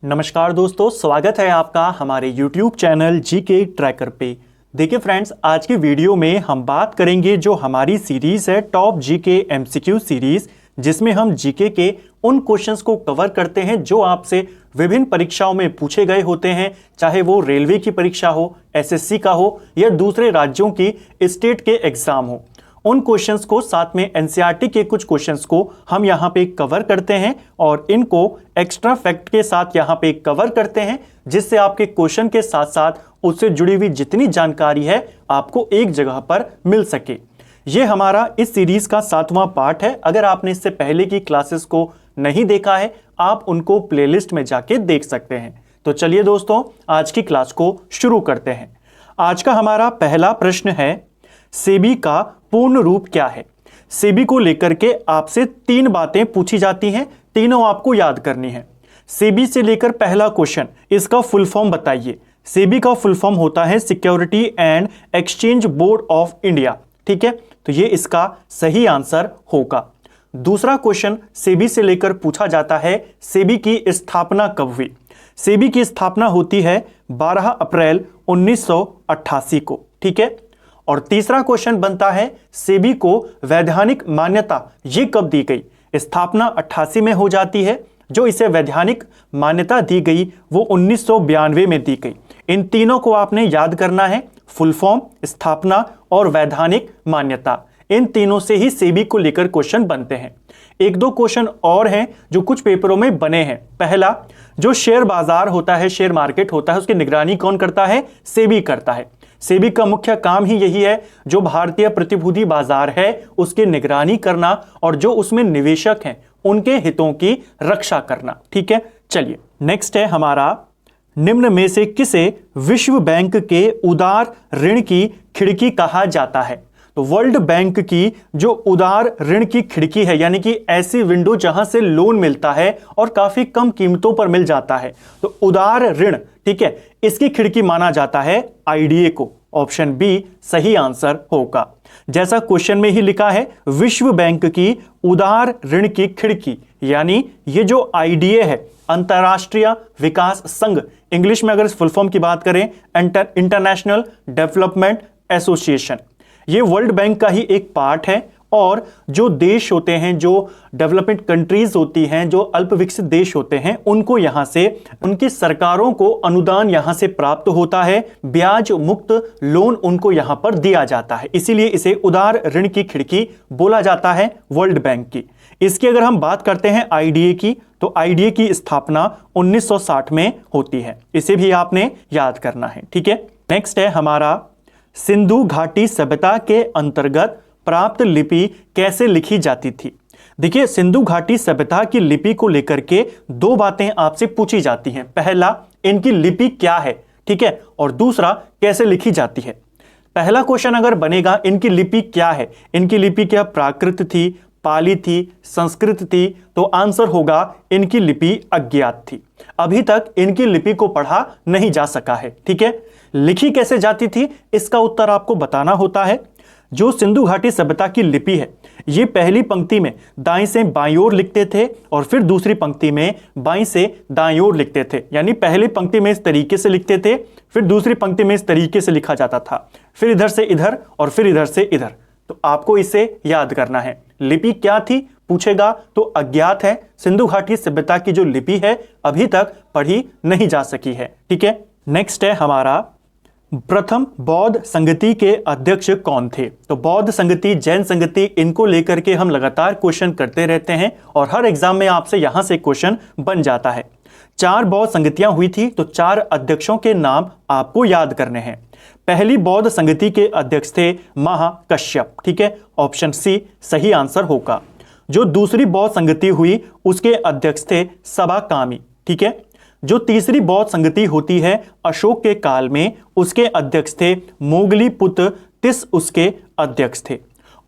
नमस्कार दोस्तों, स्वागत है आपका हमारे YouTube चैनल जीके ट्रैकर पे। देखिए फ्रेंड्स, आज की वीडियो में हम बात करेंगे जो हमारी सीरीज है टॉप जीके एमसीक्यू सीरीज, जिसमें हम जीके के उन क्वेश्चंस को कवर करते हैं जो आपसे विभिन्न परीक्षाओं में पूछे गए होते हैं, चाहे वो रेलवे की परीक्षा हो, एसएससी का हो या दूसरे राज्यों की स्टेट के एग्जाम हो। उन क्वेश्चंस को साथ में एनसीईआरटी के कुछ क्वेश्चंस को हम यहाँ पे कवर करते हैं और इनको एक्स्ट्रा फैक्ट के साथ यहाँ पे कवर करते हैं, जिससे आपके क्वेश्चन के साथ साथ उससे जुड़ी हुई जितनी जानकारी है आपको एक जगह पर मिल सके। ये हमारा इस सीरीज का 7वां पार्ट है। अगर आपने इससे पहले की क्लासेस को नहीं देखा है, आप उनको प्लेलिस्ट में जाके देख सकते हैं। तो चलिए दोस्तों, आज की क्लास को शुरू करते हैं। आज का हमारा पहला प्रश्न है, सेबी का पूर्ण रूप क्या है। सेबी को लेकर के आपसे 3 बातें पूछी जाती हैं, तीनों आपको याद करनी है। सेबी से लेकर पहला क्वेश्चन, इसका फुल फॉर्म बताइए। सेबी का फुल फॉर्म होता है security and exchange board of India. ठीक है, तो ये इसका सही आंसर होगा। दूसरा क्वेश्चन सेबी से लेकर पूछा जाता है, सेबी की स्थापना कब हुई। सेबी की स्थापना होती है 12 अप्रैल 1988 को। ठीक है, और तीसरा क्वेश्चन बनता है, सेबी को वैधानिक मान्यता ये कब दी गई। स्थापना 88 में हो जाती है, जो इसे वैधानिक मान्यता दी गई वो 1992 में दी गई। इन तीनों को आपने याद करना है, फुल फॉर्म, स्थापना और वैधानिक मान्यता। इन तीनों से ही सेबी को लेकर क्वेश्चन बनते हैं। एक दो क्वेश्चन और हैं जो कुछ पेपरों में बने हैं। पहला, जो शेयर बाजार होता है, शेयर मार्केट होता है, उसकी निगरानी कौन करता है, सेबी करता है। सेबी का मुख्य काम ही यही है, जो भारतीय प्रतिभूति बाजार है उसकी निगरानी करना और जो उसमें निवेशक हैं उनके हितों की रक्षा करना। ठीक है, चलिए नेक्स्ट है हमारा, निम्न में से किसे विश्व बैंक के उदार ऋण की खिड़की कहा जाता है। तो वर्ल्ड बैंक की जो उदार ऋण की खिड़की है, यानी कि ऐसी विंडो जहां से लोन मिलता है और काफी कम कीमतों पर मिल जाता है, तो उदार ऋण, ठीक है, इसकी खिड़की माना जाता है आईडीए को। ऑप्शन बी सही आंसर होगा। जैसा क्वेश्चन में ही लिखा है, विश्व बैंक की उदार ऋण की खिड़की, यानी ये जो आईडीए है, अंतरराष्ट्रीय विकास संघ, इंग्लिश में अगर इस फुल फॉर्म की बात करें, इंटरनेशनल डेवलपमेंट एसोसिएशन, ये वर्ल्ड बैंक का ही एक पार्ट है। और जो देश होते हैं, जो डेवलपमेंट कंट्रीज होती हैं, जो अल्प विकसित देश होते हैं, उनको यहां से, उनकी सरकारों को अनुदान यहां से प्राप्त होता है, ब्याज मुक्त लोन उनको यहां पर दिया जाता है। इसीलिए इसे उदार ऋण की खिड़की बोला जाता है वर्ल्ड बैंक की। इसकी अगर हम बात करते हैं आईडीए की, तो आईडीए की स्थापना 1960 में होती है। इसे भी आपने याद करना है। ठीक है, नेक्स्ट है हमारा, सिंधु घाटी सभ्यता के अंतर्गत प्राप्त लिपि कैसे लिखी जाती थी। देखिए, सिंधु घाटी सभ्यता की लिपि को लेकर के 2 बातें आपसे पूछी जाती हैं। पहला, इनकी लिपि क्या है, ठीक है, और दूसरा, कैसे लिखी जाती है। पहला क्वेश्चन अगर बनेगा, इनकी लिपि क्या है, इनकी लिपि क्या प्राकृत थी, पाली थी, संस्कृत थी, तो आंसर होगा इनकी लिपि अज्ञात थी। अभी तक इनकी लिपि को पढ़ा नहीं जा सका है। ठीक है, लिखी कैसे जाती थी, इसका उत्तर आपको बताना होता है। जो सिंधु घाटी सभ्यता की लिपि है, ये पहली पंक्ति में दाएं से बाईं ओर लिखते थे और फिर दूसरी पंक्ति में बाईं से दाईं ओर लिखते थे। यानी पहली पंक्ति में इस तरीके से लिखते थे, फिर दूसरी पंक्ति में इस तरीके से लिखा जाता था, फिर इधर से इधर और फिर इधर से इधर। तो आपको इसे याद करना है। लिपि क्या थी पूछेगा तो अज्ञात है। सिंधु घाटी सभ्यता की जो लिपि है अभी तक पढ़ी नहीं जा सकी है। ठीक है, नेक्स्ट है हमारा, प्रथम बौद्ध संगति के अध्यक्ष कौन थे। तो बौद्ध संगति, जैन संगति, इनको लेकर के हम लगातार क्वेश्चन करते रहते हैं और हर एग्जाम में आपसे यहां से क्वेश्चन बन जाता है। 4 बौद्ध संगतियां हुई थी, तो 4 अध्यक्षों के नाम आपको याद करने हैं। पहली बौद्ध संगति के अध्यक्ष थे महाकश्यप। ठीक है, ऑप्शन सी सही आंसर होगा। जो दूसरी बौद्ध संगति हुई उसके अध्यक्ष थे सभाकामी। ठीक है, जो तीसरी बौद्ध संगति होती है अशोक के काल में, उसके अध्यक्ष थे मोगलीपुत्र तिस, उसके अध्यक्ष थे।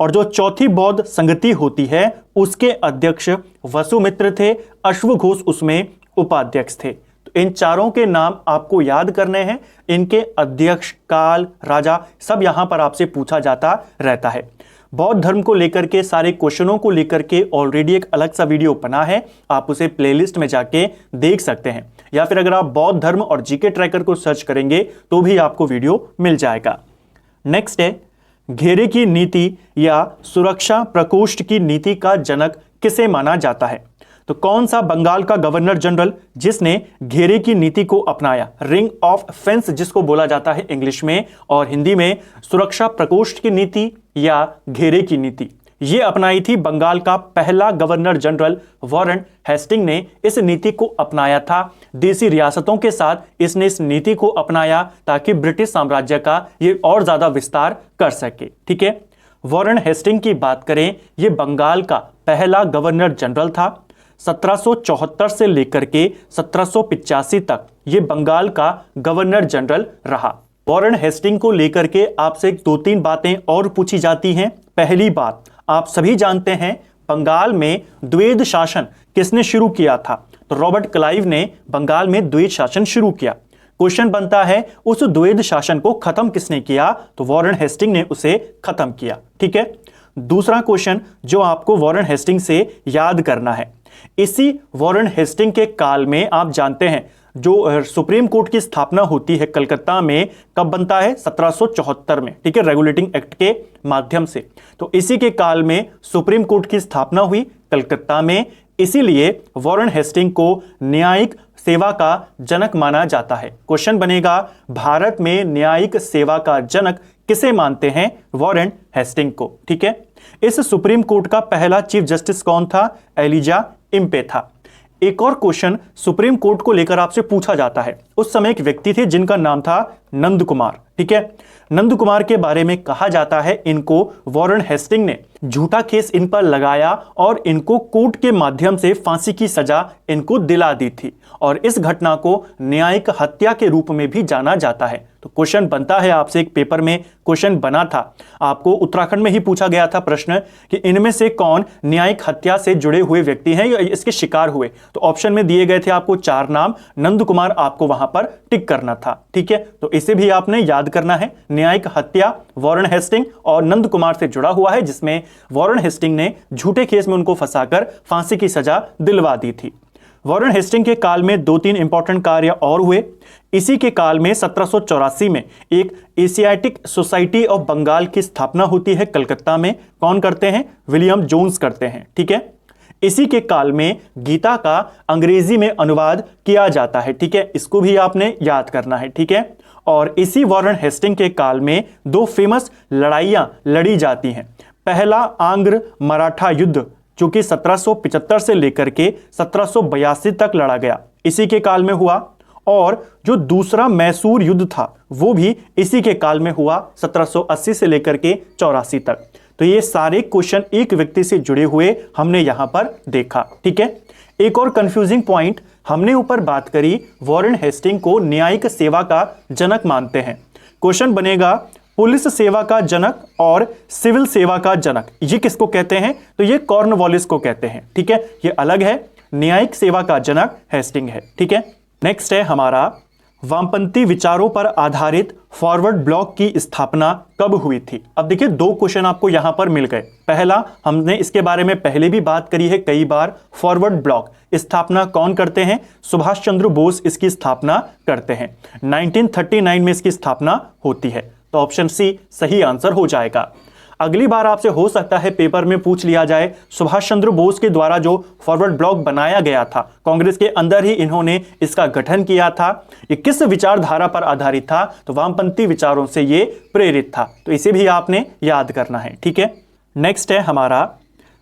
और जो चौथी बौद्ध संगति होती है उसके अध्यक्ष वसुमित्र थे, अश्वघोष उसमें उपाध्यक्ष थे। तो इन चारों के नाम आपको याद करने हैं। इनके अध्यक्ष, काल, राजा सब यहां पर आपसे पूछा जाता रहता है। बौद्ध धर्म को लेकर के सारे क्वेश्चनों को लेकर के ऑलरेडी एक अलग सा वीडियो बना है, आप उसे प्लेलिस्ट में जाके देख सकते हैं, या फिर अगर आप बौद्ध धर्म और जीके ट्रैकर को सर्च करेंगे तो भी आपको वीडियो मिल जाएगा। नेक्स्ट है, घेरे की नीति या सुरक्षा प्रकोष्ठ की नीति का जनक किसे माना जाता है? तो कौन सा बंगाल का गवर्नर जनरल जिसने घेरे की नीति को अपनाया, रिंग ऑफ फेंस जिसको बोला जाता है इंग्लिश में, और हिंदी में सुरक्षा प्रकोष्ठ की नीति या घेरे की नीति, ये अपनाई थी बंगाल का पहला गवर्नर जनरल वॉरेन हेस्टिंग ने इस नीति को अपनाया था। देसी रियासतों के साथ इसने इस नीति को अपनाया ताकि ब्रिटिश साम्राज्य का ये और ज्यादा विस्तार कर सके। ठीक है, वॉरेन हेस्टिंग की बात करें, ये बंगाल का पहला गवर्नर जनरल था। 1774 से लेकर के 1785 तक ये बंगाल का गवर्नर जनरल रहा। वॉरेन हेस्टिंग को लेकर के आपसे 2-3 बातें और पूछी जाती हैं। पहली बात, आप सभी जानते हैं बंगाल में द्वैध शासन किसने शुरू किया था? तो रॉबर्ट क्लाइव ने बंगाल में द्वैध शासन शुरू किया। क्वेश्चन बनता है उस द्वैध शासन को खत्म किसने किया? तो वॉरेन हेस्टिंग ने उसे खत्म किया। ठीक है, दूसरा क्वेश्चन जो आपको वॉरेन हेस्टिंग से याद करना है, इसी वॉरेन हेस्टिंग के काल में आप जानते हैं जो सुप्रीम कोर्ट की स्थापना होती है कलकत्ता में, कब बनता है? 1774 में। ठीक है, रेगुलेटिंग एक्ट के माध्यम से। तो इसी के काल में सुप्रीम कोर्ट की स्थापना हुई कलकत्ता में, इसीलिए वॉरेन हेस्टिंग को न्यायिक सेवा का जनक माना जाता है। क्वेश्चन बनेगा, भारत में न्यायिक सेवा का जनक किसे मानते हैं? वॉरेन हेस्टिंग को। ठीक है, इस सुप्रीम कोर्ट का पहला चीफ जस्टिस कौन था? एलिजा इम्पे था। एक और क्वेश्चन सुप्रीम कोर्ट को लेकर आपसे पूछा जाता है। उस समय एक व्यक्ति थे जिनका नाम था नंद कुमार। ठीक है, नंद कुमार के बारे में कहा जाता है इनको वॉरेन हेस्टिंग ने झूठा केस इन पर लगाया और इनको कोर्ट के माध्यम से फांसी की सजा इनको दिला दी थी, और इस घटना को न्यायिक हत्या के रूप में भी जाना जाता है। तो क्वेश्चन बनता है आपसे, एक पेपर में क्वेश्चन बना था, आपको उत्तराखंड में ही पूछा गया था प्रश्न कि इनमें से कौन न्यायिक हत्या से जुड़े हुए व्यक्ति हैं या इसके शिकार हुए? तो ऑप्शन में दिए गए थे आपको 4 नाम, नंद कुमार आपको वहां पर टिक करना था। ठीक है, तो इसे भी आपने याद करना है। न्यायिक हत्या वॉरेन हेस्टिंग और नंद कुमार से जुड़ा हुआ है, जिसमें वॉरेन हेस्टिंग ने झूठे केस में उनको फंसाकर फांसी की सजा दिलवा दी थी। वॉरेन हेस्टिंग के काल में 2-3 इंपॉर्टेंट कार्य और हुए। इसी के काल में 1784 में एक एशियाटिक सोसाइटी ऑफ बंगाल की स्थापना होती है कलकत्ता में। कौन करते हैं? विलियम जोन्स करते हैं। ठीक है, इसी के काल में गीता का अंग्रेजी में अनुवाद किया जाता है। ठीक है, इसको भी आपने याद करना है। ठीक है, और इसी वॉरेन हेस्टिंग के काल में 2 फेमस लड़ाइयां लड़ी जाती हैं। पहला आंग्र मराठा युद्ध जो कि 1775 से लेकर के 1782 तक लड़ा गया, इसी के काल में हुआ, और जो दूसरा मैसूर युद्ध था वो भी इसी के काल में हुआ, 1780 से लेकर के 84 तक। तो ये सारे क्वेश्चन एक व्यक्ति से जुड़े हुए हमने यहां पर देखा। ठीक है, एक और कंफ्यूजिंग पॉइंट, हमने ऊपर बात करी वॉरेन हेस्टिंग को न्यायिक सेवा का जनक मानते हैं। क्वेश्चन बनेगा, पुलिस सेवा का जनक और सिविल सेवा का जनक ये किसको कहते हैं? तो ये कॉर्नवालिस को कहते हैं। ठीक है, ये अलग है, न्यायिक सेवा का जनक हेस्टिंग है। ठीक है, नेक्स्ट है हमारा, वामपंथी विचारों पर आधारित फॉरवर्ड ब्लॉक की स्थापना कब हुई थी? अब देखिए 2 क्वेश्चन आपको यहां पर मिल गए। पहला, हमने इसके बारे में पहले भी बात करी है कई बार, फॉरवर्ड ब्लॉक स्थापना कौन करते हैं? सुभाष चंद्र बोस इसकी स्थापना करते हैं। 1939 में इसकी स्थापना होती है। तो ऑप्शन सी सही आंसर हो जाएगा। अगली बार आपसे हो सकता है पेपर में पूछ लिया जाए, सुभाष चंद्र बोस के द्वारा जो फॉरवर्ड ब्लॉक बनाया गया था, कांग्रेस के अंदर ही इन्होंने इसका गठन किया था, ये किस विचारधारा पर आधारित था? तो वामपंथी विचारों से ये प्रेरित था। तो इसे भी आपने याद करना है। ठीक है, नेक्स्ट है हमारा,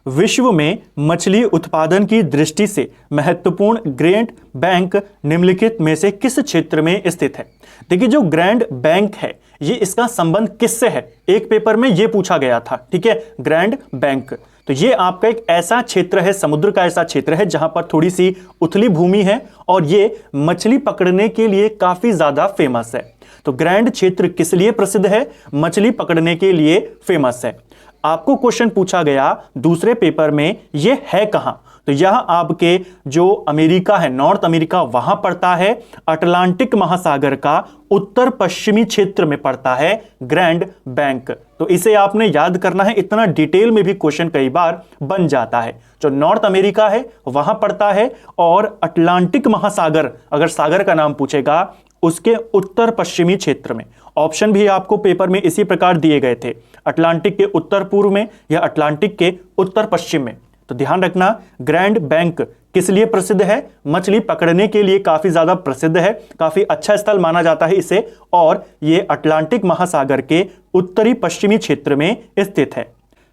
विश्व में मछली उत्पादन की दृष्टि से महत्वपूर्ण ग्रैंड बैंक निम्नलिखित में से किस क्षेत्र में स्थित है? देखिए जो ग्रैंड बैंक है ये इसका संबंध किससे है? एक पेपर में ये पूछा गया था। ठीक है, ग्रैंड बैंक, तो ये आपका एक ऐसा क्षेत्र है, समुद्र का ऐसा क्षेत्र है जहां पर थोड़ी सी उथली भूमि है और ये मछली पकड़ने के लिए काफी ज्यादा फेमस है। तो ग्रैंड क्षेत्र किस लिए प्रसिद्ध है? मछली पकड़ने के लिए फेमस है। आपको क्वेश्चन पूछा गया दूसरे पेपर में, ये है कहां? तो यह आपके जो अमेरिका है, नॉर्थ अमेरिका, वहां पड़ता है। अटलांटिक महासागर का उत्तर पश्चिमी क्षेत्र में पड़ता है ग्रैंड बैंक। तो इसे आपने याद करना है, इतना डिटेल में भी क्वेश्चन कई बार बन जाता है। जो नॉर्थ अमेरिका है वहां पड़ता है, और अटलांटिक महासागर, अगर सागर का नाम पूछेगा, उसके उत्तर पश्चिमी क्षेत्र में। ऑप्शन भी आपको पेपर में इसी प्रकार दिए गए थे, अटलांटिक के उत्तर पूर्व में या अटलांटिक के उत्तर पश्चिम में। तो ध्यान रखना, ग्रैंड बैंक किस लिए प्रसिद्ध है? मछली पकड़ने के लिए काफी ज्यादा प्रसिद्ध है, काफी अच्छा स्थल माना जाता है इसे, और यह अटलांटिक महासागर के उत्तरी पश्चिमी क्षेत्र में स्थित है।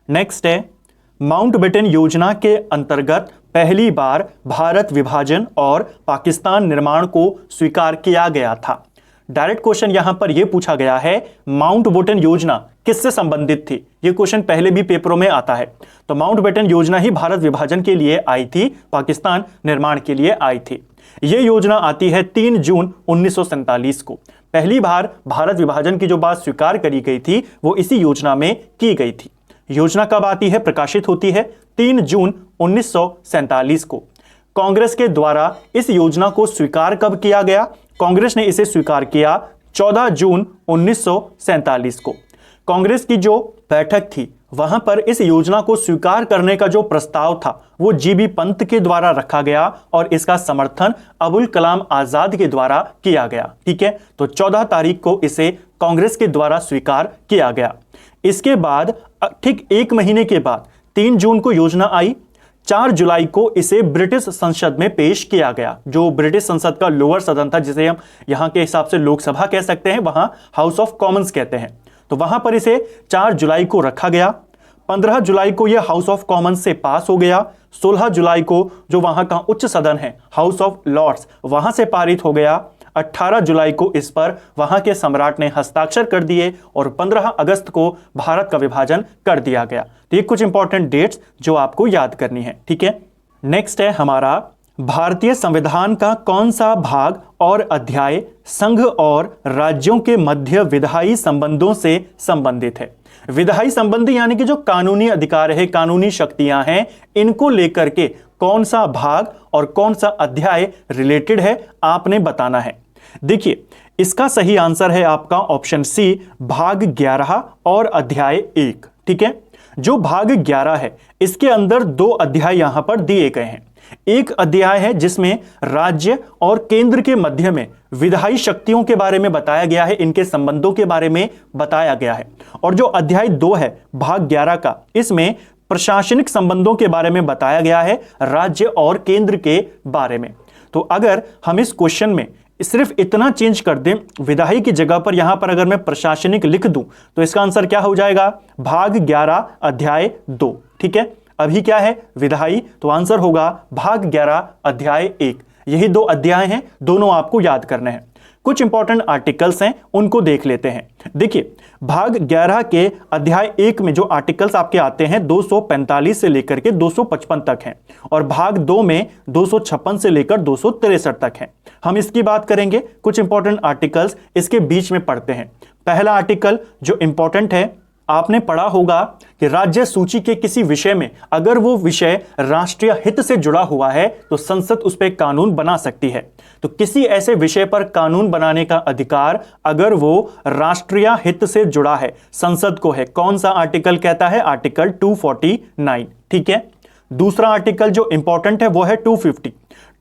नेक्स्ट है, माउंटबेटन योजना के अंतर्गत पहली बार भारत विभाजन और पाकिस्तान निर्माण को स्वीकार किया गया था। डायरेक्ट क्वेश्चन यहां पर यह पूछा गया है, माउंटबेटन योजना किससे संबंधित थी? यह क्वेश्चन पहले भी पेपरों में आता है। तो माउंटबेटन योजना ही भारत विभाजन के लिए आई थी, पाकिस्तान निर्माण के लिए आई थी। यह योजना आती है 3 जून 1947 को। पहली बार भारत विभाजन की जो बात स्वीकार करी गई थी वो इसी योजना में की गई थी। योजना कब आती है, प्रकाशित होती है 3 जून 1947 को। कांग्रेस के द्वारा इस योजना को स्वीकार कब किया गया? कांग्रेस ने इसे स्वीकार किया 14 जून 1947 को। कांग्रेस की जो बैठक थी वहां पर इस योजना को स्वीकार करने का जो प्रस्ताव था वो जीबी पंत के द्वारा रखा गया, और इसका समर्थन अबुल कलाम आजाद के द्वारा किया गया। ठीक है, तो 14 तारीख को इसे कांग्रेस के द्वारा स्वीकार किया गया। इसके बाद ठीक 1 महीने के बाद 3 जून को योजना आई। 4 जुलाई को इसे ब्रिटिश संसद में पेश किया गया। जो ब्रिटिश संसद का लोअर सदन था, जिसे हम यहां के हिसाब से लोकसभा कह सकते हैं, वहां हाउस ऑफ कॉमन्स कहते हैं। तो वहां पर इसे 4 जुलाई को रखा गया। 15 जुलाई को यह हाउस ऑफ कॉमन्स से पास हो गया। 16 जुलाई को जो वहां का उच्च सदन है, हाउस ऑफ लॉर्ड्स, वहां से पारित हो गया। 18 जुलाई को इस पर वहां के सम्राट ने हस्ताक्षर कर दिए, और 15 अगस्त को भारत का विभाजन कर दिया गया। तो ये कुछ इंपॉर्टेंट डेट्स जो आपको याद करनी है। ठीक है, नेक्स्ट है हमारा, भारतीय संविधान का कौन सा भाग और अध्याय संघ और राज्यों के मध्य विधायी संबंधों से संबंधित है? विधायी संबंधी यानी कि जो कानूनी अधिकार है, कानूनी शक्तियां हैं, इनको लेकर के कौन सा भाग और कौन सा अध्याय रिलेटेड है, आपने बताना है। देखिए, इसका सही आंसर है आपका ऑप्शन सी, भाग 11 और अध्याय 1। ठीक है, जो भाग 11 है इसके अंदर 2 अध्याय यहां पर दिए गए हैं। एक अध्याय है जिसमें राज्य और केंद्र के मध्य में विधायी शक्तियों के बारे में बताया गया है, इनके संबंधों के बारे में बताया गया है। और जो अध्याय 2 है भाग 11 का, इसमें प्रशासनिक संबंधों के बारे में बताया गया है, राज्य और केंद्र के बारे में। तो अगर हम इस क्वेश्चन में सिर्फ इतना चेंज कर दें, विधायी की जगह पर यहां पर अगर मैं प्रशासनिक लिख दूं, तो इसका आंसर क्या हो जाएगा? भाग 11 अध्याय 2। ठीक है, अभी क्या है? विधायी, तो आंसर होगा भाग 11 अध्याय 1। यही 2 अध्याय हैं, दोनों आपको याद करने हैं। कुछ इंपॉर्टेंट आर्टिकल्स हैं, उनको देख लेते हैं। देखिए, भाग 11 के अध्याय 1 में जो आर्टिकल्स आपके आते हैं 245 से लेकर के 255 तक हैं, और भाग 2 में 256 से लेकर 263 तक हैं। हम इसकी बात करेंगे, कुछ इंपॉर्टेंट आर्टिकल्स इसके बीच में पढ़ते हैं। पहला आर्टिकल जो इंपॉर्टेंट है, आपने पढ़ा होगा कि राज्य सूची के किसी विषय में अगर वो विषय राष्ट्रीय हित से जुड़ा हुआ है तो संसद उस पर कानून बना सकती है। तो किसी ऐसे विषय पर कानून बनाने का अधिकार अगर वो राष्ट्रीय हित से जुड़ा है, संसद को है। कौन सा आर्टिकल कहता है? आर्टिकल 249। ठीक है, दूसरा आर्टिकल जो इंपॉर्टेंट है वो है 250।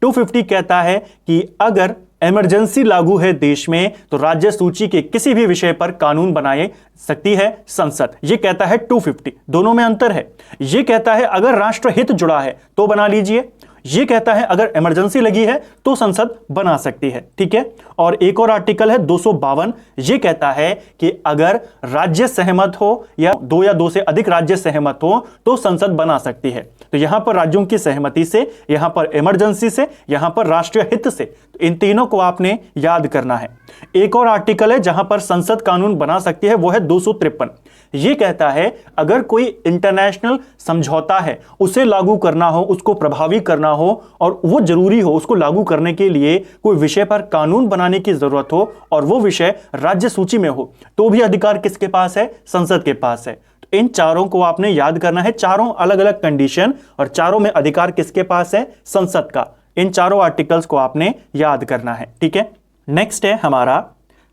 250 कहता है कि अगर इमरजेंसी लागू है देश में तो राज्य सूची के किसी भी विषय पर कानून बनाए सकती है संसद। यह कहता है 250। दोनों में अंतर है। यह कहता है अगर राष्ट्रहित जुड़ा है तो बना लीजिए, यह कहता है अगर इमरजेंसी लगी है तो संसद बना सकती है। ठीक है, और एक और आर्टिकल है 252। यह कहता है कि अगर राज्य सहमत हो या 2 या 2 से अधिक राज्य सहमत हो तो संसद बना सकती है। तो यहां पर राज्यों की सहमति से, यहां पर इमरजेंसी से, यहां पर राष्ट्रीय हित से, तो इन तीनों को आपने याद करना है। एक और आर्टिकल है जहां पर संसद कानून बना सकती है, वो है 253। यह कहता है अगर कोई इंटरनेशनल समझौता है उसे लागू करना हो, उसको प्रभावी करना हो और वो जरूरी हो, उसको लागू करने के लिए कोई विषय पर कानून बनाने की जरूरत हो और वो विषय राज्य सूची में हो, तो भी अधिकार किसके पास है? संसद के पास है। तो इन चारों को आपने याद करना है, चारों अलग अलग कंडीशन और चारों में अधिकार किसके पास है? संसद का। इन चारों आर्टिकल्स को आपने याद करना है। ठीक है, नेक्स्ट है हमारा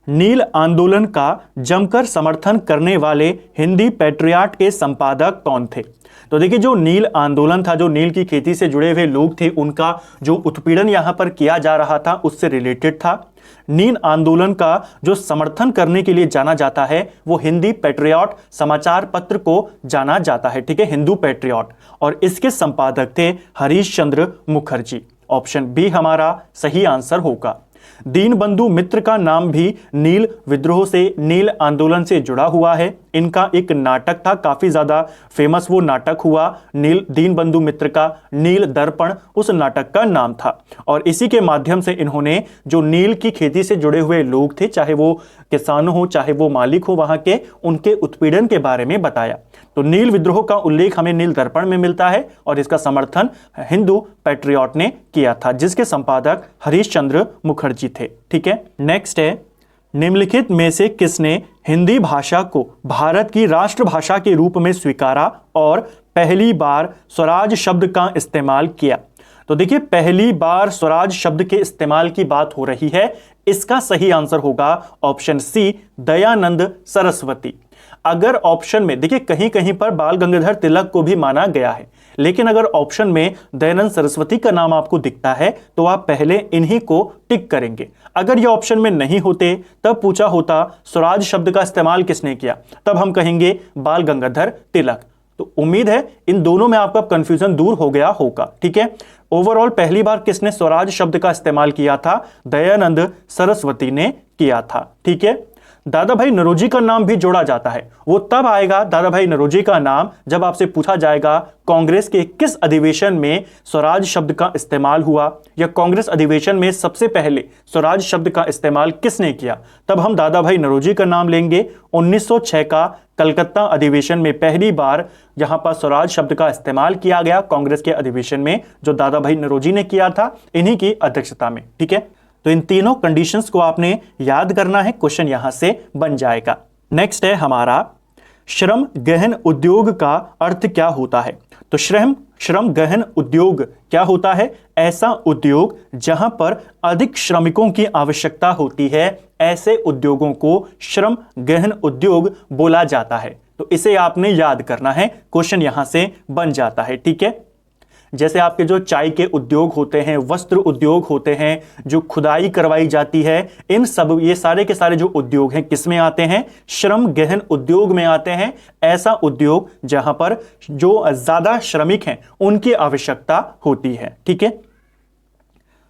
नील आंदोलन का जमकर समर्थन करने वाले हिंदी पैट्रियाट के संपादक कौन थे? तो देखिए, जो नील आंदोलन था, जो नील की खेती से जुड़े हुए लोग थे, उनका जो उत्पीड़न यहां पर किया जा रहा था उससे रिलेटेड था। नील आंदोलन का जो समर्थन करने के लिए जाना जाता है वो हिंदी पैट्रियट समाचार पत्र को जाना जाता है, ठीक है, हिंदू पैट्रियट। और इसके संपादक थे हरीश चंद्र मुखर्जी। ऑप्शन बी हमारा सही आंसर होगा। दीनबंधु मित्र का नाम भी नील विद्रोह से, नील आंदोलन से जुड़ा हुआ है। इनका एक नाटक था, काफी ज्यादा फेमस वो नाटक हुआ, नील दीनबंधु मित्र का नील दर्पण उस नाटक का नाम था। और इसी के माध्यम से इन्होंने जो नील की खेती से जुड़े हुए लोग थे, चाहे वो किसान हो चाहे वो मालिक हो वहां के, उनके उत्पीड़न के बारे में बताया। तो नील विद्रोह का उल्लेख हमें नील दर्पण में मिलता है और इसका समर्थन हिंदू पैट्रियट ने किया था, जिसके संपादक हरीश चंद्र मुखर्जी थे, ठीक है। नेक्स्ट है, निम्नलिखित में से किसने हिंदी भाषा को भारत की राष्ट्रभाषा के रूप में स्वीकारा और पहली बार स्वराज शब्द का इस्तेमाल किया? तो देखिए, पहली बार स्वराज शब्द के इस्तेमाल की बात हो रही है। इसका सही आंसर होगा ऑप्शन सी, दयानंद सरस्वती। अगर ऑप्शन में देखिए, कहीं कहीं पर बाल गंगाधर तिलक को भी माना गया है, लेकिन अगर ऑप्शन में दयानंद सरस्वती का नाम आपको दिखता है तो आप पहले इन्हीं को टिक करेंगे। अगर ये ऑप्शन में नहीं होते, तब पूछा होता स्वराज शब्द का इस्तेमाल किसने किया, तब हम कहेंगे बाल गंगाधर तिलक। तो उम्मीद है इन दोनों में आपका कंफ्यूजन दूर हो गया होगा, ठीक है। ओवरऑल पहली बार किसने स्वराज शब्द का इस्तेमाल किया था? दयानंद सरस्वती ने किया था, ठीक है। दादा भाई नौरोजी का नाम भी जोड़ा जाता है। वो तब आएगा दादा भाई नौरोजी का नाम जब आपसे पूछा जाएगा कांग्रेस के किस अधिवेशन में स्वराज शब्द का इस्तेमाल हुआ, या कांग्रेस अधिवेशन में सबसे पहले स्वराज शब्द का इस्तेमाल किसने किया, तब हम दादा भाई नौरोजी का नाम लेंगे। 1906 का कलकत्ता अधिवेशन में पहली बार यहां पर स्वराज शब्द का इस्तेमाल किया गया, कांग्रेस के अधिवेशन में, जो दादा भाई नौरोजी ने किया था, इन्हीं की अध्यक्षता में, ठीक है। तो इन तीनों कंडीशंस को आपने याद करना है, क्वेश्चन यहां से बन जाएगा। नेक्स्ट है हमारा, श्रम गहन उद्योग का अर्थ क्या होता है? तो श्रम गहन उद्योग क्या होता है? ऐसा उद्योग जहां पर अधिक श्रमिकों की आवश्यकता होती है, ऐसे उद्योगों को श्रम गहन उद्योग बोला जाता है। तो इसे आपने याद करना है, क्वेश्चन यहां से बन जाता है, ठीक है। जैसे आपके जो चाय के उद्योग होते हैं, वस्त्र उद्योग होते हैं, जो खुदाई करवाई जाती है, इन सब ये सारे के सारे जो उद्योग हैं किस में आते हैं? श्रम गहन उद्योग में आते हैं। ऐसा उद्योग जहां पर जो ज्यादा श्रमिक हैं उनकी आवश्यकता होती है, ठीक है।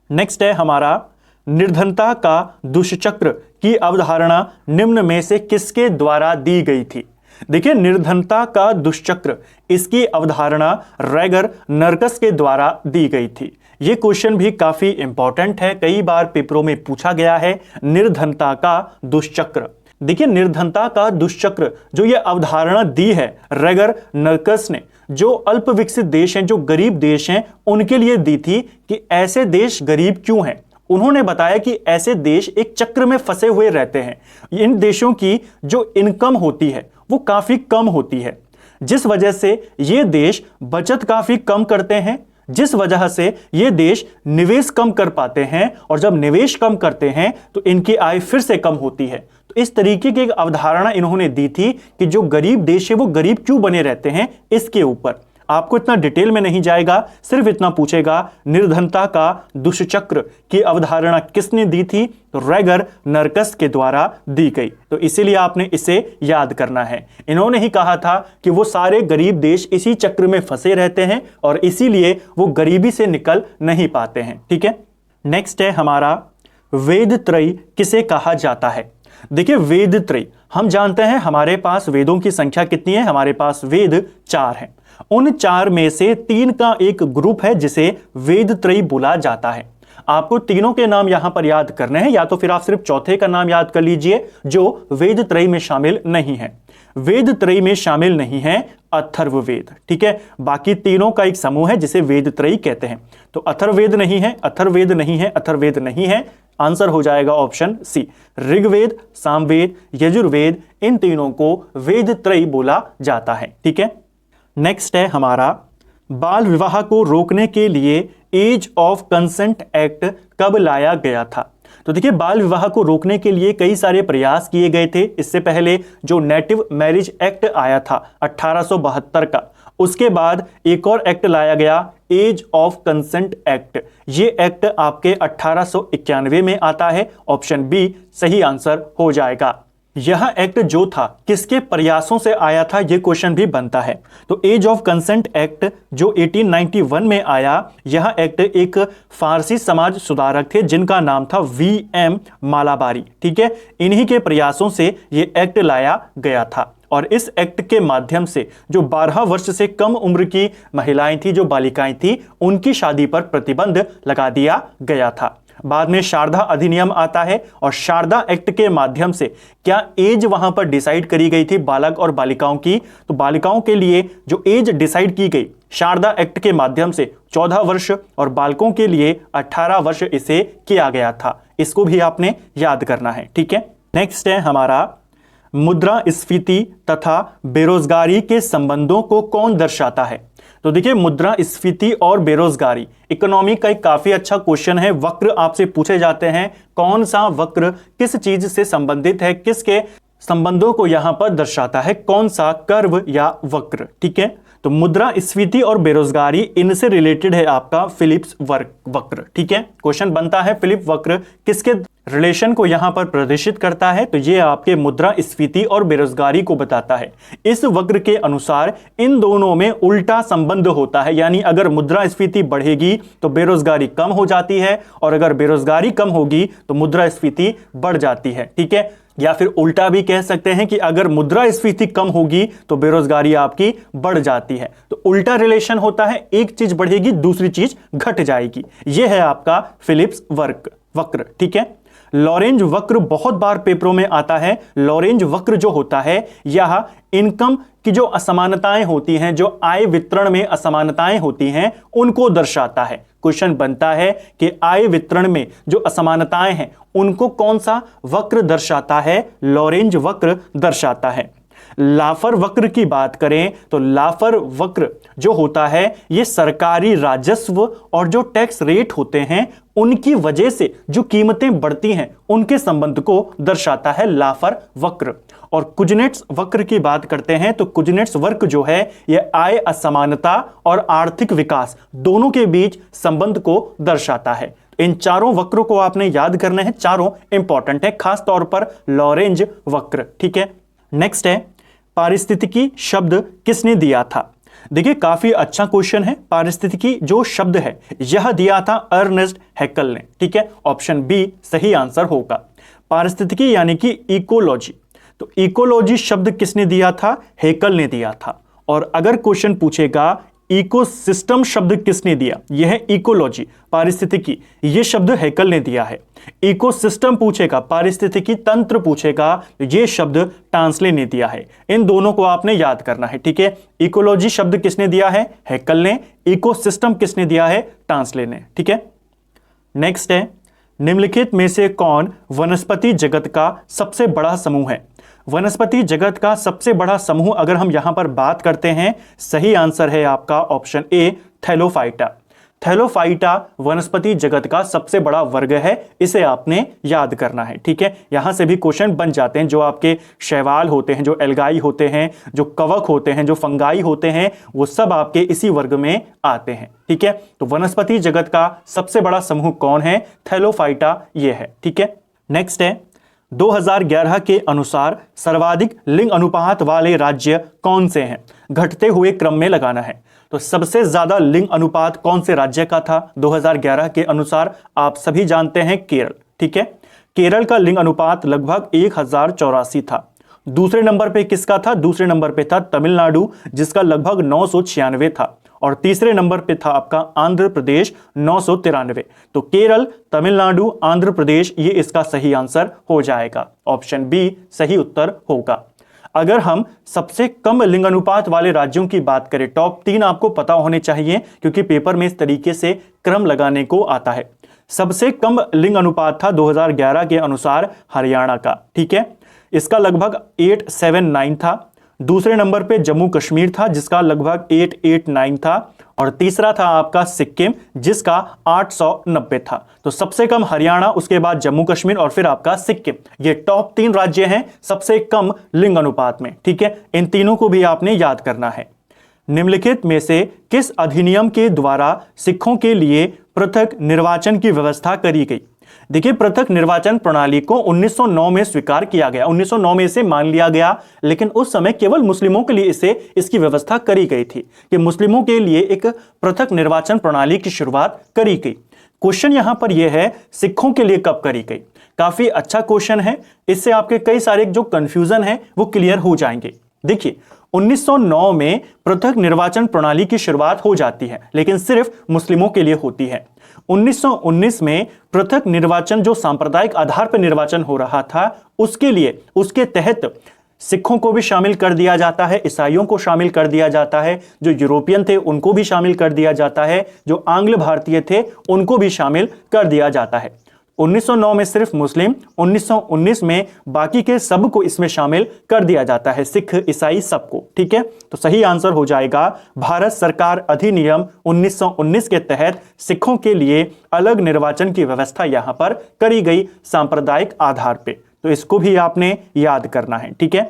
नेक्स्ट है हमारा, निर्धनता का दुष्चक्र की अवधारणा निम्न में से किसके द्वारा दी गई थी? देखिए, निर्धनता का दुष्चक्र, इसकी अवधारणा रैगर नर्कस के द्वारा दी गई थी। यह क्वेश्चन भी काफी इंपॉर्टेंट है, कई बार पेपरों में पूछा गया है, निर्धनता का दुष्चक्र। देखिए, निर्धनता का दुष्चक्र जो ये अवधारणा दी है रैगर नर्कस ने, जो अल्प विकसित देश हैं, जो गरीब देश हैं, उनके लिए दी थी कि ऐसे देश गरीब क्यों हैं। उन्होंने बताया कि ऐसे देश एक चक्र में फंसे हुए रहते हैं, इन देशों की जो इनकम होती है वो काफी कम होती है, जिस वजह से ये देश बचत काफी कम करते हैं, जिस वजह से ये देश निवेश कम कर पाते हैं, और जब निवेश कम करते हैं तो इनकी आय फिर से कम होती है। तो इस तरीके की एक अवधारणा इन्होंने दी थी कि जो गरीब देश है वो गरीब क्यों बने रहते हैं। इसके ऊपर आपको इतना डिटेल में नहीं जाएगा, सिर्फ इतना पूछेगा निर्धनता का दुष्चक्र की अवधारणा किसने दी थी? तो रैगर नर्कस के द्वारा दी गई। तो इसीलिए आपने इसे याद करना है। इन्होंने ही कहा था कि वो सारे गरीब देश इसी चक्र में फंसे रहते हैं और इसीलिए वो गरीबी से निकल नहीं पाते हैं, ठीक है। नेक्स्ट है हमारा, वेद त्रयी किसे कहा जाता है? देखिए, वेद त्रयी हम जानते हैं हमारे पास वेदों की संख्या कितनी है? हमारे पास वेद 4 हैं। उन 4 में से 3 का एक ग्रुप है जिसे वेद त्रयी बोला जाता है। आपको तीनों के नाम यहां पर याद करने हैं, या तो फिर आप सिर्फ चौथे का नाम याद कर लीजिए जो वेद त्रयी में शामिल नहीं है। वेद त्रयी में शामिल नहीं है अथर्ववेद, ठीक है। बाकी तीनों का एक समूह है जिसे वेद त्रयी कहते हैं। तो अथर्ववेद नहीं है, अथर्ववेद नहीं है, अथर्ववेद नहीं है। आंसर हो जाएगा ऑप्शन सी, ऋग्वेद, सामवेद, यजुर्वेद, इन तीनों को वेद त्रयी बोला जाता है, ठीक है। नेक्स्ट है हमारा, बाल विवाह को रोकने के लिए एज ऑफ कंसेंट एक्ट कब लाया गया था? तो देखिए बाल विवाह को रोकने के लिए कई सारे प्रयास किए गए थे। इससे पहले जो नेटिव मैरिज एक्ट आया था 1872 का, उसके बाद एक और एक्ट लाया गया, एज ऑफ कंसेंट एक्ट। ये एक्ट आपके 1891 में आता है। ऑप्शन बी सही आंसर हो जाएगा। यह एक्ट जो था किसके प्रयासों से आया था, यह क्वेश्चन भी बनता है। तो एज ऑफ कंसेंट एक्ट जो 1891 में आया, यह एक्ट एक फारसी समाज सुधारक थे जिनका नाम था वी.एम. मालाबारी। ठीक है, इन्हीं के प्रयासों से यह एक्ट लाया गया था और इस एक्ट के माध्यम से जो 12 वर्ष से कम उम्र की महिलाएं थी, जो बालिकाएं थी, उनकी शादी पर प्रतिबंध लगा दिया गया था। बाद में शारदा अधिनियम आता है और शारदा एक्ट के माध्यम से क्या एज वहां पर डिसाइड करी गई थी बालक और बालिकाओं की, तो बालिकाओं के लिए जो एज डिसाइड की गई शारदा एक्ट के माध्यम से 14 वर्ष और बालकों के लिए 18 वर्ष इसे किया गया था। इसको भी आपने याद करना है। ठीक है, नेक्स्ट है हमारा मुद्रास्फीति तथा बेरोजगारी के संबंधों को कौन दर्शाता है। तो देखिए मुद्रास्फीति और बेरोजगारी इकोनॉमी का एक काफी अच्छा क्वेश्चन है। वक्र आपसे पूछे जाते हैं, कौन सा वक्र किस चीज से संबंधित है, किसके संबंधों को यहां पर दर्शाता है, कौन सा कर्व या वक्र। ठीक है, तो मुद्रास्फीति और बेरोजगारी इनसे रिलेटेड है आपका फिलिप्स वक्र। ठीक है, क्वेश्चन बनता है फिलिप वक्र किसके रिलेशन को यहां पर प्रदर्शित करता है, तो ये आपके मुद्रास्फीति और बेरोजगारी को बताता है। इस वक्र के अनुसार इन दोनों में उल्टा संबंध होता है, यानी अगर मुद्रास्फीति बढ़ेगी तो बेरोजगारी कम हो जाती है और अगर बेरोजगारी कम होगी तो मुद्रास्फीति बढ़ जाती है। ठीक है, या फिर उल्टा भी कह सकते हैं कि अगर मुद्रास्फीति कम होगी तो बेरोजगारी आपकी बढ़ जाती है। तो उल्टा रिलेशन होता है, एक चीज बढ़ेगी दूसरी चीज घट जाएगी। यह है आपका फिलिप्स वक्र। ठीक है, लॉरेंज वक्र बहुत बार पेपरों में आता है। लॉरेंज वक्र जो होता है यह इनकम की जो असमानताएं होती हैं, जो आय वितरण में असमानताएं होती हैं, उनको दर्शाता है। क्वेश्चन बनता है कि आय वितरण में जो असमानताएं हैं उनको कौन सा वक्र दर्शाता है, लॉरेंज वक्र दर्शाता है। लाफर वक्र की बात करें तो लाफर वक्र जो होता है ये सरकारी राजस्व और जो टैक्स रेट होते हैं उनकी वजह से जो कीमतें बढ़ती हैं उनके संबंध को दर्शाता है लाफर वक्र। और कुजनेट्स वक्र की बात करते हैं तो कुजनेट्स वक्र जो है यह आय असमानता और आर्थिक विकास दोनों के बीच संबंध को दर्शाता है। इन चारों वक्रों को आपने याद करना है, चारों इंपॉर्टेंट है, खास तौर पर लॉरेंज वक्र। ठीक है, नेक्स्ट है पारिस्थितिकी शब्द किसने दिया था। देखिए काफी अच्छा क्वेश्चन है। पारिस्थितिकी जो शब्द है यह दिया था अर्नेस्ट हैक्कल ने। ठीक है, ऑप्शन बी सही आंसर होगा। पारिस्थितिकी यानी कि इकोलॉजी, तो इकोलॉजी शब्द किसने दिया था, हैक्कल ने दिया था। और अगर क्वेश्चन पूछेगा इकोसिस्टम शब्द किसने दिया, यह इकोलॉजी पारिस्थितिकी ये शब्द हैक्कल ने दिया है। इकोसिस्टम पूछेगा, पारिस्थितिकी तंत्र पूछेगा, तो ये शब्द टांसले ने दिया है। इन दोनों को आपने याद करना है। ठीक है, इकोलॉजी शब्द किसने दिया है, हैक्कल ने। इकोसिस्टम किसने दिया है, टांसले ने। ठीक है, नेक्स्ट है निम्नलिखित में से कौन वनस्पति जगत का सबसे बड़ा समूह है। वनस्पति जगत का सबसे बड़ा समूह अगर हम यहां पर बात करते हैं, सही आंसर है आपका ऑप्शन ए थैलोफाइटा। थैलोफाइटा वनस्पति जगत का सबसे बड़ा वर्ग है, इसे आपने याद करना है। ठीक है, यहां से भी क्वेश्चन बन जाते हैं। जो आपके शैवाल होते हैं, जो एल्गाई होते हैं, जो कवक होते हैं, जो फंगाई होते हैं, वो सब आपके इसी वर्ग में आते हैं। ठीक है, तो वनस्पति जगत का सबसे बड़ा समूह कौन है, थैलोफाइटा ये है। ठीक है, नेक्स्ट है 2011 के अनुसार सर्वाधिक लिंग अनुपात वाले राज्य कौन से हैं, घटते हुए क्रम में लगाना है। तो सबसे ज्यादा लिंग अनुपात कौन से राज्य का था 2011 के अनुसार, आप सभी जानते हैं केरल। ठीक है, केरल का लिंग अनुपात लगभग 1084 था। दूसरे नंबर पे किसका था, दूसरे नंबर पे था तमिलनाडु जिसका लगभग 996 था। और तीसरे नंबर पे था आपका आंध्र प्रदेश 993। तो केरल, तमिलनाडु, आंध्र प्रदेश ये इसका सही आंसर हो जाएगा। ऑप्शन बी सही उत्तर होगा। अगर हम सबसे कम लिंग अनुपात वाले राज्यों की बात करें, टॉप 3 आपको पता होने चाहिए क्योंकि पेपर में इस तरीके से क्रम लगाने को आता है। सबसे कम लिंग अनुपात था 2011 के अनुसार हरियाणा का। ठीक है, इसका लगभग 879 था। दूसरे नंबर पे जम्मू कश्मीर था जिसका लगभग 889 था। और तीसरा था आपका सिक्किम जिसका 890 था। तो सबसे कम हरियाणा, उसके बाद जम्मू कश्मीर और फिर आपका सिक्किम। ये टॉप 3 राज्य हैं सबसे कम लिंग अनुपात में। ठीक है, इन तीनों को भी आपने याद करना है। निम्नलिखित में से किस अधिनियम के द्वारा सिखों के लिए पृथक निर्वाचन की व्यवस्था करी गई? देखिए, पृथक निर्वाचन प्रणाली को 1909 में स्वीकार किया गया, 1909 में इसे मान लिया गया, लेकिन उस समय केवल मुस्लिमों के लिए इसकी व्यवस्था करी गई थी कि मुस्लिमों के लिए एक पृथक निर्वाचन प्रणाली की शुरुआत करी गई। क्वेश्चन यहां पर यह है सिखों के लिए कब करी गई। काफी अच्छा क्वेश्चन है, इससे आपके कई सारे जो कंफ्यूजन है वो क्लियर हो जाएंगे। देखिए, 1909 में पृथक निर्वाचन प्रणाली की शुरुआत हो जाती है, लेकिन सिर्फ मुस्लिमों के लिए होती है। 1919 में पृथक निर्वाचन जो सांप्रदायिक आधार पर निर्वाचन हो रहा था, उसके तहत सिखों को भी शामिल कर दिया जाता है, ईसाइयों को शामिल कर दिया जाता है, जो यूरोपियन थे उनको भी शामिल कर दिया जाता है, जो आंग्ल भारतीय थे उनको भी शामिल कर दिया जाता है। 1909 में सिर्फ मुस्लिम, 1919 में बाकी के सब को इसमें शामिल कर दिया जाता है, सिख ईसाई सबको। ठीक है, तो सही आंसर हो जाएगा भारत सरकार अधिनियम 1919 के तहत सिखों के लिए अलग निर्वाचन की व्यवस्था यहां पर करी गई सांप्रदायिक आधार पे। तो इसको भी आपने याद करना है। ठीक है,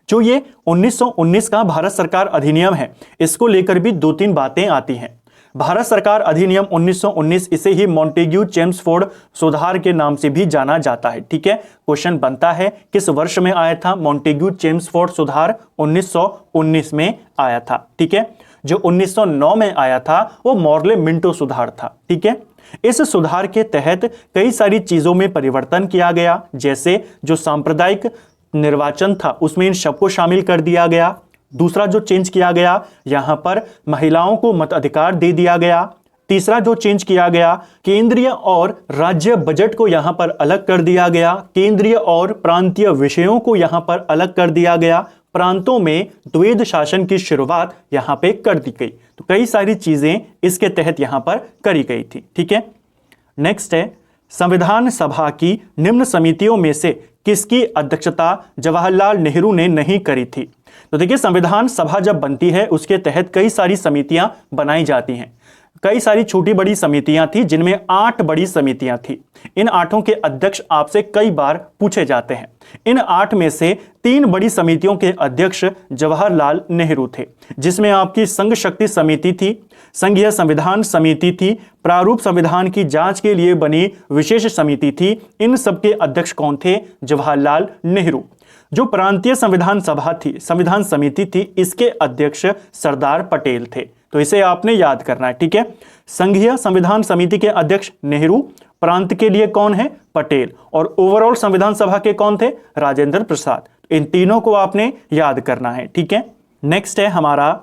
जो ये 1919 का भारत सरकार अधिनियम है, इसको लेकर भी 2-3 बातें आती हैं। भारत सरकार अधिनियम 1919, इसे ही मॉन्टेग्यू चेम्सफोर्ड सुधार के नाम से भी जाना जाता है। ठीक है, क्वेश्चन बनता है किस वर्ष में आया था मॉन्टेग्यू चेम्सफोर्ड सुधार? 1919 में आया था। ठीक है, जो 1909 में आया था वो मॉर्ले मिंटो सुधार था। ठीक है, इस सुधार के तहत कई सारी चीजों में परिवर्तन किया गया, जैसे जो सांप्रदायिक निर्वाचन था उसमें इन सबको शामिल कर दिया गया। दूसरा जो चेंज किया गया, यहां पर महिलाओं को मताधिकार दे दिया गया। तीसरा जो चेंज किया गया, केंद्रीय और राज्य बजट को यहां पर अलग कर दिया गया, केंद्रीय और प्रांतीय विषयों को यहां पर अलग कर दिया गया, प्रांतों में द्वैध शासन की शुरुआत यहां पे कर दी गई। तो कई सारी चीजें इसके तहत यहां पर करी गई थी। ठीक है, नेक्स्ट है संविधान सभा की निम्न समितियों में से किसकी अध्यक्षता जवाहरलाल नेहरू ने नहीं करी थी? तो देखिए, संविधान सभा जब बनती है उसके तहत कई सारी समितियां बनाई जाती हैं। कई सारी छोटी बड़ी समितियां थी, जिनमें 8 बड़ी समितियां थी। इन 8 के अध्यक्ष आपसे कई बार पूछे जाते हैं। इन 8 में से 3 बड़ी समितियों के अध्यक्ष जवाहरलाल नेहरू थे, जिसमें आपकी संघ शक्ति समिति थी, संघीय संविधान समिति थी, प्रारूप संविधान की जांच के लिए बनी विशेष समिति थी। इन सबके अध्यक्ष कौन थे? जवाहरलाल नेहरू। जो प्रांतीय संविधान सभा थी, संविधान समिति थी, इसके अध्यक्ष सरदार पटेल थे। तो इसे आपने याद करना है। ठीक है, संघीय संविधान समिति के अध्यक्ष नेहरू, प्रांत के लिए कौन है? पटेल, और ओवरऑल संविधान सभा के कौन थे? राजेंद्र प्रसाद। इन तीनों को आपने याद करना है। ठीक है, नेक्स्ट है हमारा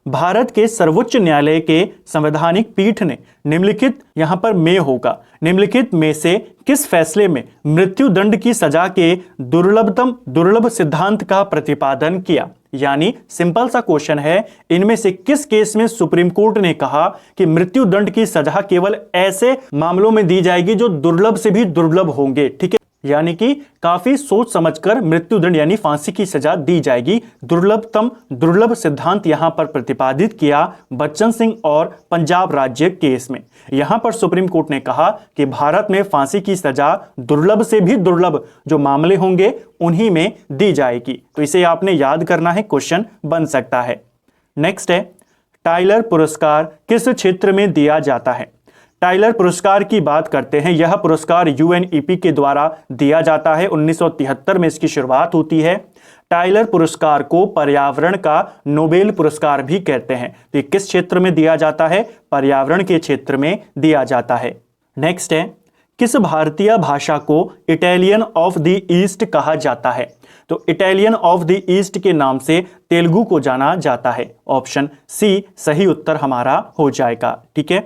भारत के सर्वोच्च न्यायालय के संवैधानिक पीठ ने निम्नलिखित, यहां पर में होगा, निम्नलिखित में से किस फैसले में मृत्यु दंड की सजा के दुर्लभ सिद्धांत का प्रतिपादन किया? यानी सिंपल सा क्वेश्चन है, इनमें से किस केस में सुप्रीम कोर्ट ने कहा कि मृत्यु दंड की सजा केवल ऐसे मामलों में दी जाएगी जो दुर्लभ से भी दुर्लभ होंगे? ठीक है, यानी कि काफी सोच समझकर मृत्युदंड यानी फांसी की सजा दी जाएगी। दुर्लभ सिद्धांत यहां पर प्रतिपादित किया बच्चन सिंह और पंजाब राज्य केस में। यहां पर सुप्रीम कोर्ट ने कहा कि भारत में फांसी की सजा दुर्लभ से भी दुर्लभ जो मामले होंगे उन्हीं में दी जाएगी। तो इसे आपने याद करना है, क्वेश्चन बन सकता है। नेक्स्ट है टाइलर पुरस्कार किस क्षेत्र में दिया जाता है? टाइलर पुरस्कार की बात करते हैं। यह पुरस्कार यूएनईपी के द्वारा दिया जाता है। 1973 में इसकी शुरुआत होती है। टाइलर पुरस्कार को पर्यावरण का नोबेल पुरस्कार भी कहते हैं। तो ये किस क्षेत्र में दिया जाता है? पर्यावरण के क्षेत्र में दिया जाता है। नेक्स्ट है किस भारतीय भाषा को इटालियन ऑफ द ईस्ट कहा जाता है? तो इटालियन ऑफ द ईस्ट के नाम से तेलुगु को जाना जाता है। ऑप्शन सी सही उत्तर हमारा हो जाएगा। ठीक है,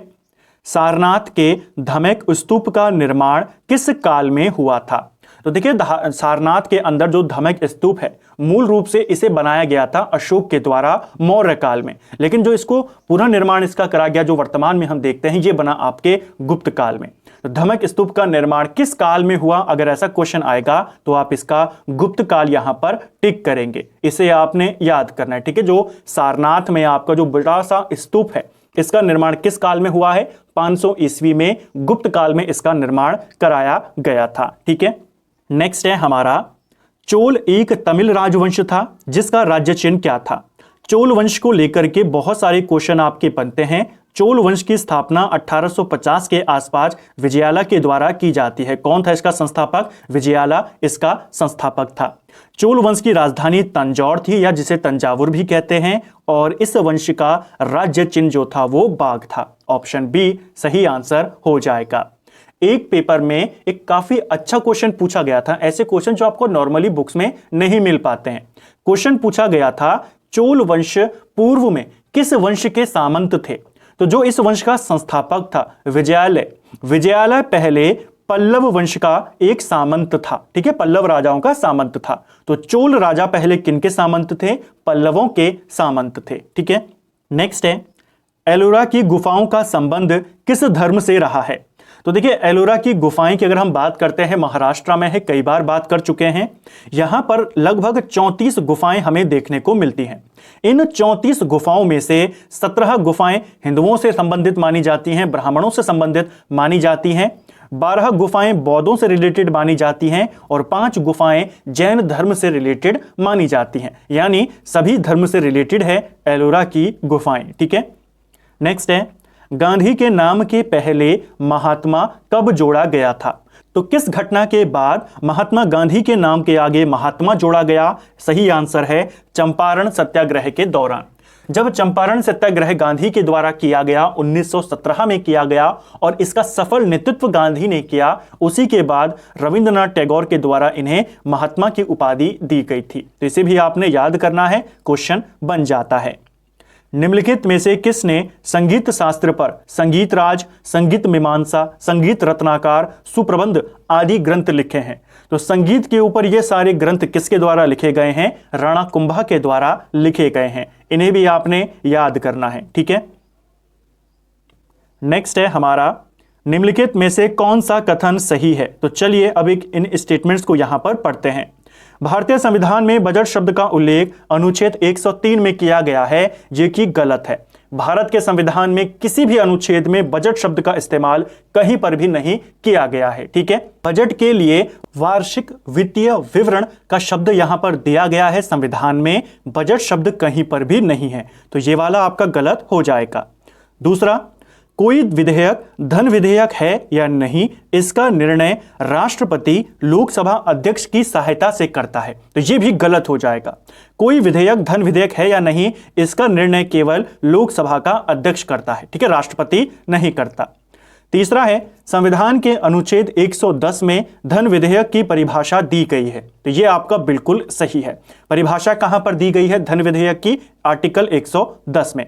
सारनाथ के धमेक स्तूप का निर्माण किस काल में हुआ था? तो देखिए, सारनाथ के अंदर जो धमेक स्तूप है, मूल रूप से इसे बनाया गया था अशोक के द्वारा मौर्य काल में, लेकिन जो इसको पुनः निर्माण इसका करा गया, जो वर्तमान में हम देखते हैं, ये बना आपके गुप्त काल में। तो धमेक स्तूप का निर्माण किस काल में हुआ? अगर ऐसा क्वेश्चन आएगा तो आप इसका गुप्त काल यहां पर टिक करेंगे। इसे आपने याद करना है। ठीक है, जो सारनाथ में आपका जो बड़ा सा स्तूप है, इसका निर्माण किस काल में हुआ है? 500 ईस्वी में गुप्त काल में इसका निर्माण कराया गया था। ठीक है, नेक्स्ट है हमारा, चोल एक तमिल राजवंश था जिसका राज्य चिन्ह क्या था? चोल वंश को लेकर के बहुत सारे क्वेश्चन आपके बनते हैं। चोल वंश की स्थापना 1850 के आसपास विजयाला के द्वारा की जाती है। कौन था इसका संस्थापक? विजयाला इसका संस्थापक था। चोल वंश की राजधानी तंजौर थी, या जिसे तंजावुर भी कहते हैं, और इस वंश का राज्य चिन्ह जो था वो बाघ था। ऑप्शन बी सही आंसर हो जाएगा। एक पेपर में एक काफी अच्छा क्वेश्चन पूछा गया था, ऐसे क्वेश्चन जो आपको नॉर्मली बुक्स में नहीं मिल पाते हैं। क्वेश्चन पूछा गया था, चोल वंश पूर्व में किस वंश के सामंत थे? तो जो इस वंश का संस्थापक था विजयालय पहले पल्लव वंश का एक सामंत था। ठीक है, पल्लव राजाओं का सामंत था। तो चोल राजा पहले किनके सामंत थे? पल्लवों के सामंत थे। ठीक है, नेक्स्ट है, एलोरा की गुफाओं का संबंध किस धर्म से रहा है? तो देखिए, एलोरा की गुफाएं की अगर हम बात करते हैं, महाराष्ट्र में है, कई बार बात कर चुके हैं। यहां पर लगभग 34 गुफाएं हमें देखने को मिलती हैं। इन 34 गुफाओं में से 17 गुफाएं हिंदुओं से संबंधित मानी जाती हैं, ब्राह्मणों से संबंधित मानी जाती हैं, 12 गुफाएं बौद्धों से रिलेटेड मानी जाती हैं, और 5 गुफाएं जैन धर्म से रिलेटेड मानी जाती हैं। यानी सभी धर्म से रिलेटेड है एलोरा की गुफाएं। ठीक है, नेक्स्ट है, गांधी के नाम के पहले महात्मा कब जोड़ा गया था? तो किस घटना के बाद महात्मा गांधी के नाम के आगे महात्मा जोड़ा गया? सही आंसर है चंपारण सत्याग्रह के दौरान। जब चंपारण सत्याग्रह गांधी के द्वारा किया गया, 1917 में किया गया, और इसका सफल नेतृत्व गांधी ने किया, उसी के बाद रविंद्रनाथ टैगोर के द्वारा इन्हें महात्मा की उपाधि दी गई थी। तो इसे भी आपने याद करना है, क्वेश्चन बन जाता है। निम्नलिखित में से किसने संगीत शास्त्र पर संगीत राज, संगीत मीमांसा, संगीत रत्नाकर, सुप्रबंध आदि ग्रंथ लिखे हैं? तो संगीत के ऊपर ये सारे ग्रंथ किसके द्वारा लिखे गए हैं? राणा कुंभा के द्वारा लिखे गए हैं। इन्हें भी आपने याद करना है। ठीक है, नेक्स्ट है हमारा, निम्नलिखित में से कौन सा कथन सही है? तो चलिए अब इन स्टेटमेंट्स को यहां पर पढ़ते हैं। भारतीय संविधान में बजट शब्द का उल्लेख अनुच्छेद 103 में किया गया है, ये कि गलत है। भारत के संविधान में किसी भी अनुच्छेद में बजट शब्द का इस्तेमाल कहीं पर भी नहीं किया गया है। ठीक है, बजट के लिए वार्षिक वित्तीय विवरण का शब्द यहां पर दिया गया है संविधान में, बजट शब्द कहीं पर भी नहीं है। तो ये वाला आपका गलत हो जाएगा। दूसरा, कोई विधेयक धन विधेयक है या नहीं, इसका निर्णय राष्ट्रपति लोकसभा अध्यक्ष की सहायता से करता है। तो यह भी गलत हो जाएगा। कोई विधेयक धन विधेयक है या नहीं, इसका निर्णय केवल लोकसभा का अध्यक्ष करता है। ठीक है, राष्ट्रपति नहीं करता। तीसरा है, संविधान के अनुच्छेद 110 में धन विधेयक की परिभाषा दी गई है। तो यह आपका बिल्कुल सही है। परिभाषा कहां पर दी गई है धन विधेयक की? आर्टिकल 110 में।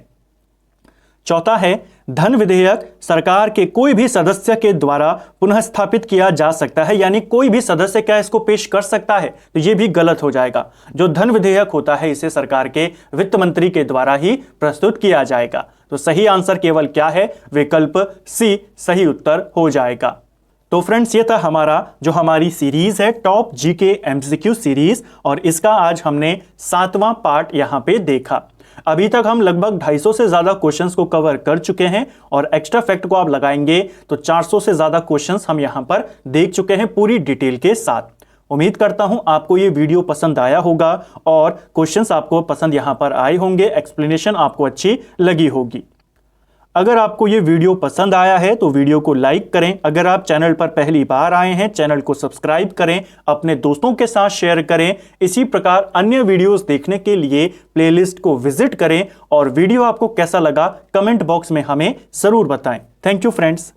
चौथा है, धन विधेयक सरकार के कोई भी सदस्य के द्वारा पुनः स्थापित किया जा सकता है, यानी कोई भी सदस्य क्या इसको पेश कर सकता है? तो यह भी गलत हो जाएगा। जो धन विधेयक होता है इसे सरकार के वित्त मंत्री के द्वारा ही प्रस्तुत किया जाएगा। तो सही आंसर केवल क्या है? विकल्प सी सही उत्तर हो जाएगा। तो फ्रेंड्स, ये था हमारा जो हमारी सीरीज है टॉप जीके एमसीक्यू सीरीज, और इसका आज हमने 7वां पार्ट यहां पे देखा। अभी तक हम लगभग 250 से ज्यादा क्वेश्चंस को कवर कर चुके हैं, और एक्स्ट्रा फैक्ट को आप लगाएंगे तो 400 से ज्यादा क्वेश्चंस हम यहां पर देख चुके हैं पूरी डिटेल के साथ। उम्मीद करता हूं आपको ये वीडियो पसंद आया होगा और क्वेश्चंस आपको पसंद यहां पर आए होंगे, एक्सप्लेनेशन आपको अच्छी लगी होगी। अगर आपको ये वीडियो पसंद आया है तो वीडियो को लाइक करें। अगर आप चैनल पर पहली बार आए हैं, चैनल को सब्सक्राइब करें, अपने दोस्तों के साथ शेयर करें। इसी प्रकार अन्य वीडियोस देखने के लिए प्लेलिस्ट को विजिट करें, और वीडियो आपको कैसा लगा कमेंट बॉक्स में हमें जरूर बताएं। Thank you friends.